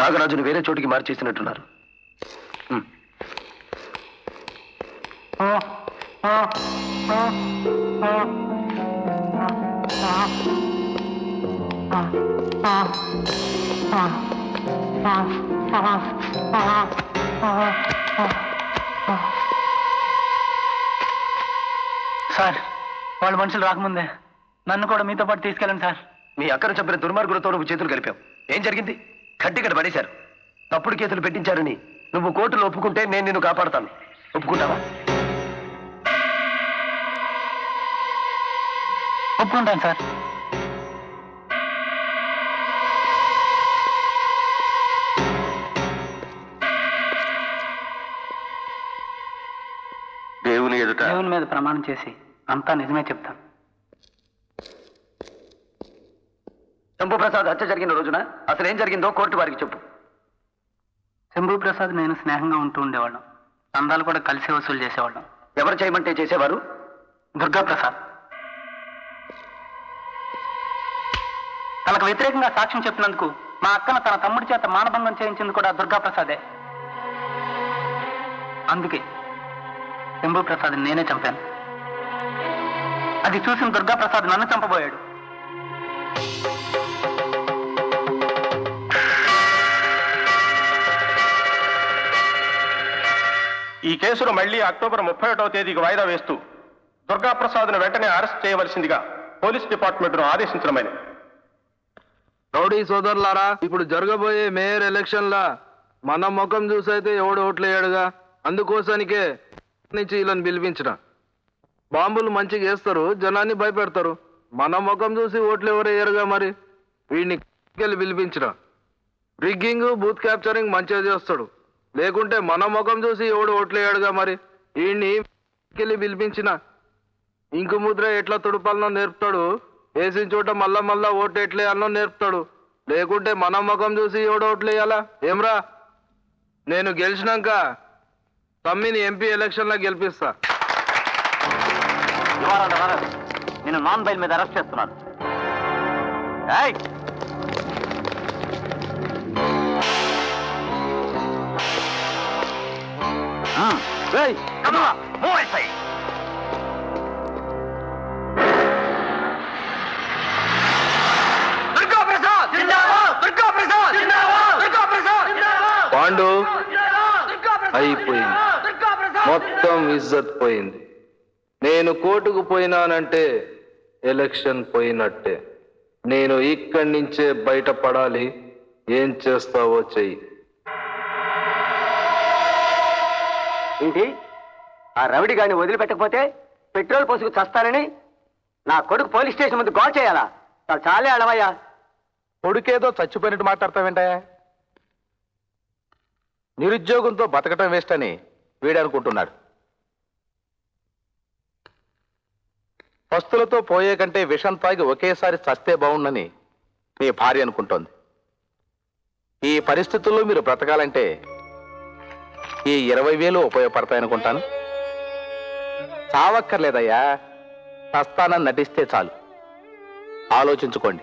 నాగరాజును వేరే చోటికి మార్చేసినట్టున్నారు. సార్, వాళ్ళ మనుషులు రాకముందే నన్ను కూడా మీతో పాటు తీసుకెళ్ళండి సార్. మీ అక్కను చంపిన దుర్మార్గులతో నువ్వు చేతులు కలిపావు. ఏం జరిగింది? కట్టికడ పడేశారు. తప్పుడు కేసులు పెట్టించారని నువ్వు కోర్టులో ఒప్పుకుంటే నేను నిన్ను కాపాడతాను. ఒప్పుకుంటావా? ఒప్పుకుంటాను సార్. దేవుని మీద ప్రమాణం చేసి అంతా నిజమే చెప్తాను. శంభుప్రసాద్ హత్య జరిగిన రోజున అసలు ఏం జరిగిందో కోర్టు వారికి చెప్పు. శంభుప్రసాద్ నేను స్నేహంగా ఉంటూ ఉండేవాళ్ళం. అందాలు కూడా కలిసి వసూలు చేసేవాళ్ళం. ఎవరు చేయమంటే చేసేవారు? దుర్గాప్రసాద్. తనకు వ్యతిరేకంగా సాక్ష్యం చెప్పినందుకు మా అక్కను తన తమ్ముడి చేత మానభంగం చేయించింది కూడా దుర్గాప్రసాదే. అందుకే శంభుప్రసాద్ నేనే చంపాను. అది చూసిన దుర్గాప్రసాద్ నన్ను చంపబోయాడు. ఈ కేసును మళ్లీ అక్టోబర్ 31వ తేదీకి వాయిదా వేస్తూ దుర్గాప్రసాద్ను వెంటనే అరెస్ట్ చేయవలసిందిగా పోలీస్ డిపార్ట్మెంట్ను ఆదేశించడమైనది. రౌడీ సోదరులారా, ఇప్పుడు జరగబోయే మేయర్ ఎలక్షన్లా మన ముఖం చూసైతే ఎవడు ఓట్లేయాడుగా. అందుకోసానికే నుంచి వీళ్ళని పిలిపించిన. బాంబులు మంచిగా వేస్తారు, జనాన్ని భయపెడతారు. మన ముఖం చూసి ఓట్లు ఎవరు వేయరుగా. మరి వీడిని పిలిపించిన. రిగ్గింగ్, బూత్ క్యాప్చరింగ్ మంచిగా చేస్తాడు. లేకుంటే మన ముఖం చూసి ఎవడు ఓట్లేయాడుగా. మరి వీడిని పిలిపించిన. ఇంకు ముద్ర ఎట్లా తుడపాలనో నేర్పుతాడు. వేసిన చోట మళ్ళా ఓటు ఎట్లేయాలనో నేర్పుతాడు. లేకుంటే మన ముఖం చూసి ఎవడు ఓట్లేయాలా. ఏమ్రా, నేను గెలిచినాక తమ్మిని ఎంపీ ఎలక్షన్లో గెలిపిస్తా. నేను నాన్ బెయిల్ మీద అరెస్ట్ చేస్తున్నాను. పాండు అయిపోయింది. మొత్తం ఇజ్జత్ పోయింది. నేను కోర్టుకు పోయినానంటే ఎలక్షన్ పోయినట్టే. నేను ఇక్కడి నుంచే బయటపడాలి. ఏం చేస్తావో చెయ్యి. ఏంటి? ఆ రవిడి గారిని వదిలిపెట్టకపోతే పెట్రోల్ పోసుకు చస్తానని నా కొడుకు పోలీస్ స్టేషన్ ముందు గోల్ చేయాలా? చాలే అడవయ్యా. కొడుకేదో చచ్చిపోయినట్టు మాట్లాడతావేంటయా? నిరుద్యోగంతో బతకటం వేస్ట్ అని వీడనుకుంటున్నాడు. పస్తులతో పోయే కంటే విషం తాగి ఒకేసారి చస్తే బాగుండని మీ భార్య అనుకుంటోంది. ఈ పరిస్థితుల్లో మీరు బ్రతకాలంటే ఈ 20,000 ఉపయోగపడతాయనుకుంటాను. చావక్కర్లేదయ్యా, చస్తానని నటిస్తే చాలు. ఆలోచించుకోండి.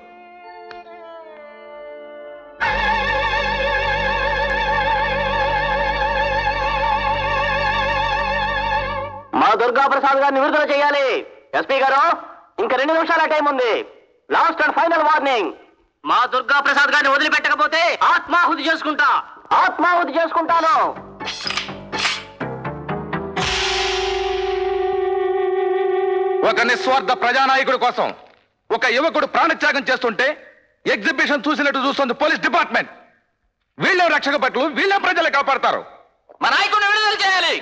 మా దుర్గాప్రసాద్ గారిని విడుదల చేయాలి. ఎస్పీ గారు, ఇంకా 2 నిమిషాల టైం ఉంది. Last and final warning. మా దుర్గాప్రసాద్ గారిని వదిలిపెట్టకపోతే ఆత్మాహుతి చేసుకుంటాను. ఒక నిస్వార్థ ప్రజానాయకుడి కోసం ఒక యువకుడు ప్రాణత్యాగం చేస్తుంటే ఎగ్జిబిషన్ చూసినట్టు చూస్తుంది పోలీస్ డిపార్ట్మెంట్. వీళ్ళే రక్షక భటులు, వీళ్ళే ప్రజలు కాపాడతారు. మా నాయకుడిని విడుదల చేయాలి.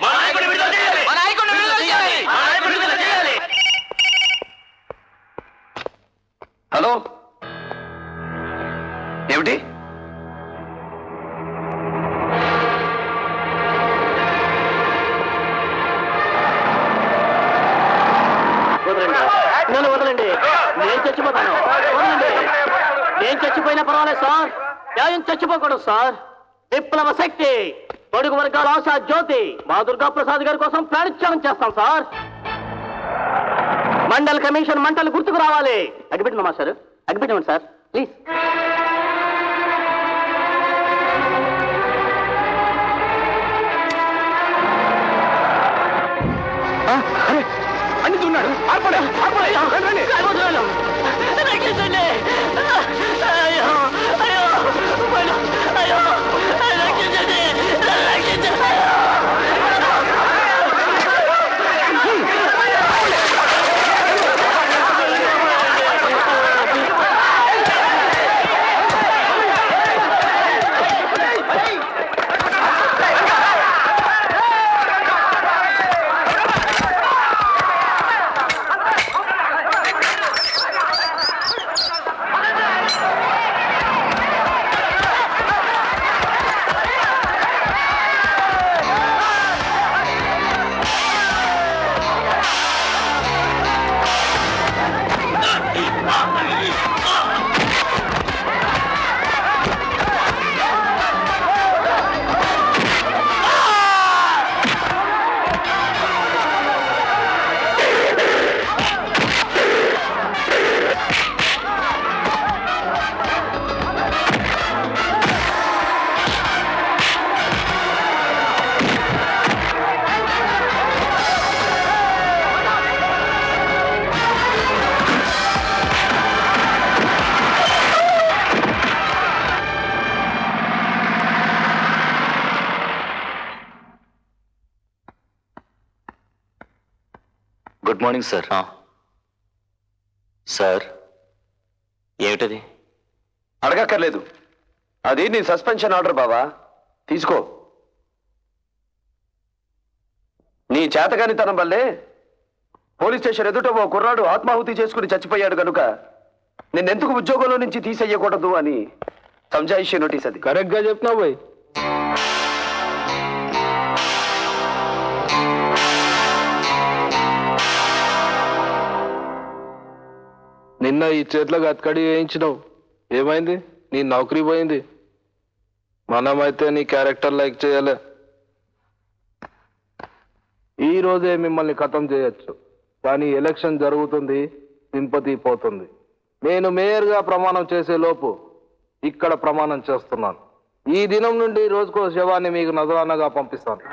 హలో, ఏమిటి? వదలండి, నేను చచ్చిపోతాను. వదలండి, నేను చచ్చిపోయినా పర్వాలేదు సార్. న్యాయం చచ్చిపోకూడదు సార్. విప్లవ శక్తి, పొడుగు వర్గాల ఆశా జ్యోతి మా దుర్గాప్రసాద్ గారి కోసం ప్రాణత్యాగం చేస్తాం సార్. మండల్ కమిషన్ మంటలు గుర్తుకు రావాలి. అగ్గిపెట్టమా సార్, అగ్గిపెట్టండి సార్ ప్లీజ్. అరే అన్ని ఉన్నాడు రక్షించండి అయ్యో అయ్యో అయ్యో రక్షించండి రక్షించండి గుడ్ మార్నింగ్ సార్. సార్ ఏమిటది? అడగక్కర్లేదు, అది నీ సస్పెన్షన్ ఆర్డర్ బావా, తీసుకో. నీ చేతగానితనం వల్లే పోలీస్ స్టేషన్ ఎదుట ఓ కుర్రాడు ఆత్మాహుతి చేసుకుని చచ్చిపోయాడు గనుక నిన్నెందుకు ఉద్యోగంలో నుంచి తీసేయకూడదు అని సంజాయిషి నోటీస్. అది కరెక్ట్ గా చెప్తున్నావు పోయి. నిన్న ఈ చేతులకు అతకడి వేయించినావు, ఏమైంది? నీ నౌకరీ పోయింది. మనమైతే నీ క్యారెక్టర్ లైక్ చేయలే. ఈ రోజే మిమ్మల్ని ఖతం చేయొచ్చు, కానీ ఎలక్షన్ జరుగుతుంది, సింపతి పోతుంది. నేను మేయర్గా ప్రమాణం చేసే లోపు ఇక్కడ ప్రమాణం చేస్తున్నాను. ఈ దినం నుండి రోజుకో శవాన్ని మీకు నజరానగా పంపిస్తాను.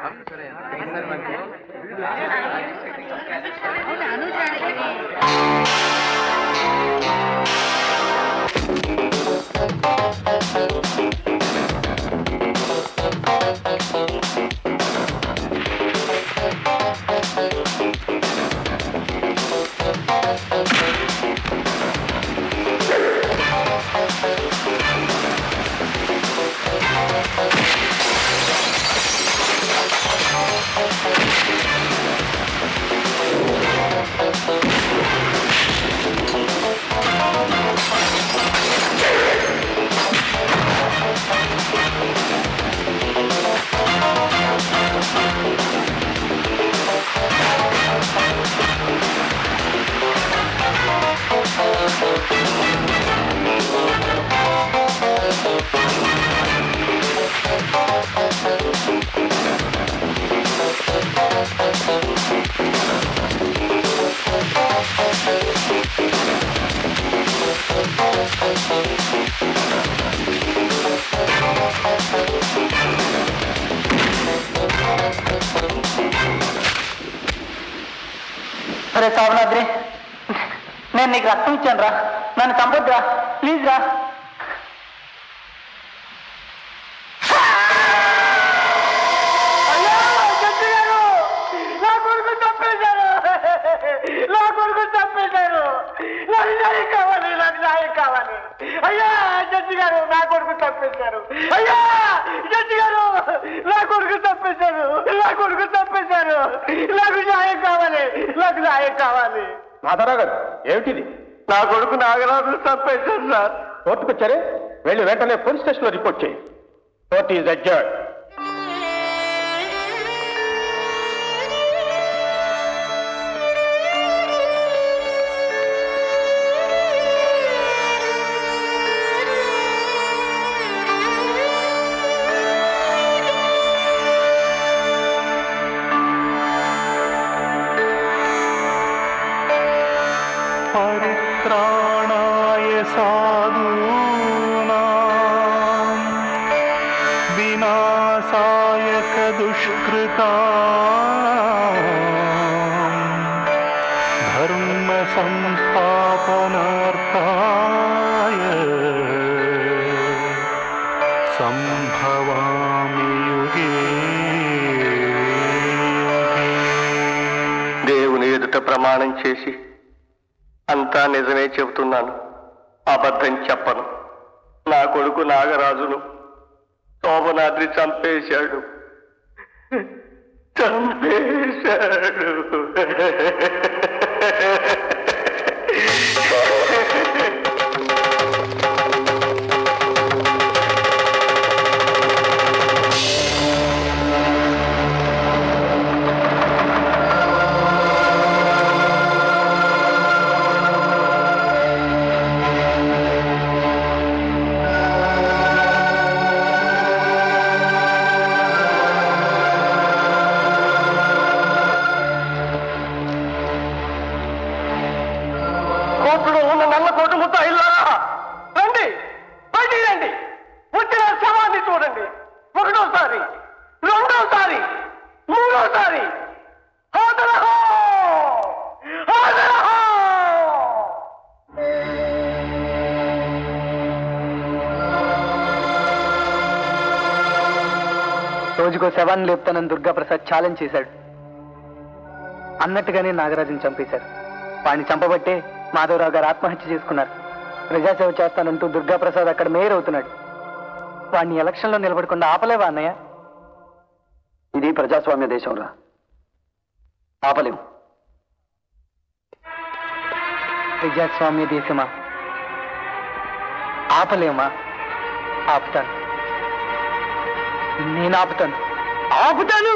అరే సావనాద్రి, నేను నీకు రక్తం ఇచ్చాను రా, నన్ను చంపొద్దురా ప్లీజ్ రా. అయ్యా జడ్జి గారు, నా కొడుకు తప్పేశారు. అయ్యా జడ్జి గారు, నా కొడుకు తప్పేశారు. నా కొడుకు తప్పేశారు. నాకు న్యాయం కావాలి, నాకు న్యాయం కావాలి. మాధవరావు గారు, ఏమిటిది? నా కొడుకు నాగరాజు తప్పేశారు సార్. కోర్టుకొచ్చారే, వెళ్ళి వెంటనే పోలీస్ స్టేషన్ లో రిపోర్ట్ చేయి. Court is adjourned. परित्राणाय साधूनां विनाशाय दुष्कृतां ప్రమాణం చేసి అంతా నిజమే చెబుతున్నాను, అబద్ధం చెప్పను. నా కొడుకు నాగరాజును శోభనాద్రి చంపేశాడు. కోర్టులో ఉన్న నల్ల కోటు ముద్ద ఇల్లారా, రండి, బయటికి రండి. వచ్చిన శవాన్ని చూడండి. ఒకటోసారి, రెండోసారి, మూడోసారి. హాజరహో! హాజరహో! రోజుకో శవాన్ని లేపుతానని దుర్గాప్రసాద్ ఛాలెంజ్ చేశాడు. అన్నట్టుగానే నాగరాజుని చంపేశారు. వాడిని చంపబట్టే మాధవరావు గారు ఆత్మహత్య చేసుకున్నారు. ప్రజాసేవ చేస్తానంటూ దుర్గాప్రసాద్ అక్కడ మేయర్ అవుతున్నాడు. వాడిని ఎలక్షన్లో నిలబడకుండా ఆపలేవా అన్నయ్య? ఇది ప్రజాస్వామ్య దేశంరా, ఆపలేం. ప్రజాస్వామ్య దేశమా? ఆపలేమా? ఆపుతాను, నేను ఆపుతాను, ఆపుతాను.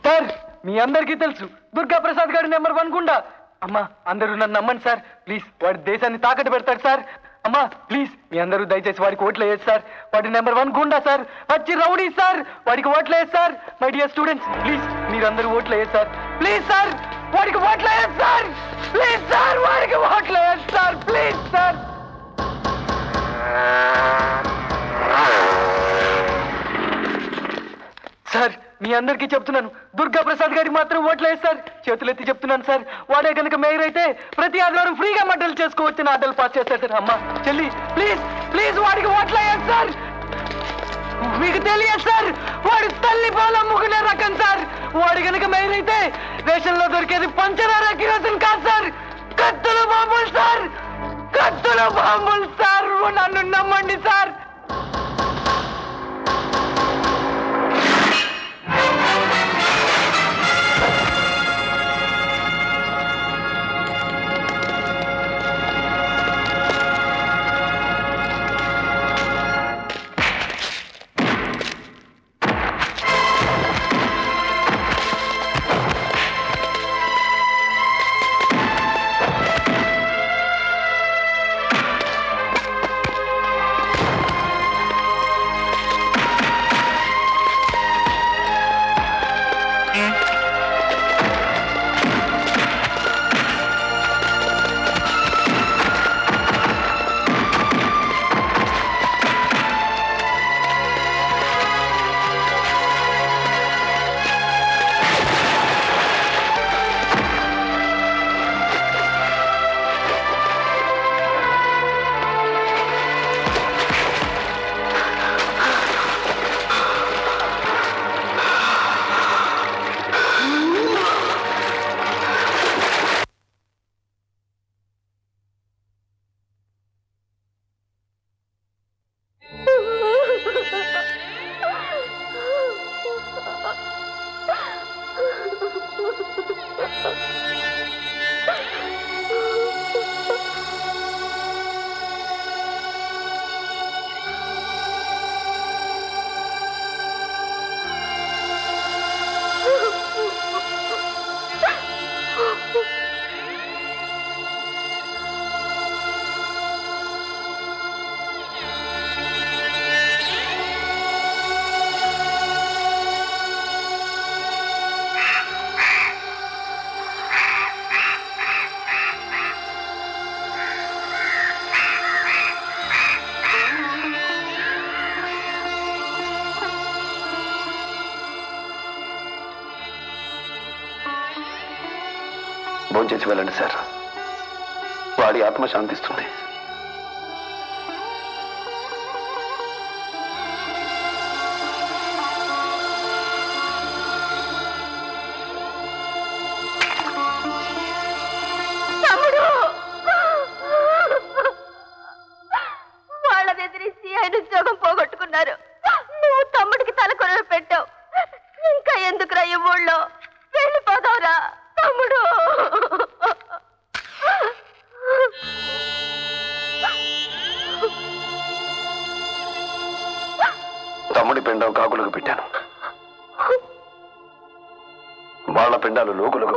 సార్, మీ అందరికీ తెలుసు దుర్గాప్రసాద్ గారి నెంబర్ 1 గుండా. అమ్మా, అందరూ నన్ను నమ్మండి సార్, ప్లీజ్. వాడి దేశాన్ని తాకట్టు పెడతాడు సార్. అమ్మా ప్లీజ్, మీ అందరూ దయచేసి వాడికి ఓట్లు వేయచ్చు సార్. వాడి నెంబర్ 1 గుండా సార్, వచ్చి రౌడీ సార్. వాడికి ఓట్లు వేయచ్చు sir. My dear students, please మీరందరూ ఓట్లు వేయచ్చు సార్. ప్లీజ్ సార్, వాడికి ఓట్లు వేయచ్చు సార్. ప్లీజ్ సార్, వాడికి ఓట్లు వేయచ్చు సార్. Please sir. సార్, మీ అందరికీ చెప్తున్నాను, దుర్గాప్రసాద్ గారికి మాత్రం ఓట్లు వేసి సార్. చేతులెత్తి చెప్తున్నాను సార్. వాడే కనుక మేయర్ అయితే ప్రతి ఆదివారం ఫ్రీగా మడ్డలు చేసుకోవచ్చని ఆర్డర్లు పాస్ చేస్తారు సార్. అమ్మా చెల్లి, ప్లీజ్ ప్లీజ్ వాడికి ఓట్లు వేయండి సార్. మీకు తెలియదు సార్, వాడు తల్లి పాలు అమ్ముకునే రకం సార్. వాడు కనుక మేయర్ అయితే రేషన్లో దొరికేది పంచదార కిరోసిన్ కాదు సార్, కత్తుల బాంబులు సార్, కత్తుల బాంబులు సార్. నన్ను నమ్మండి సార్. భోంచేసి వెళ్ళండి సార్, వాడి ఆత్మ శాంతిస్తుంది. పిండం కాకులకు పెట్టాను, వాళ్ళ పిండాలు లోకులకు పెట్టాను.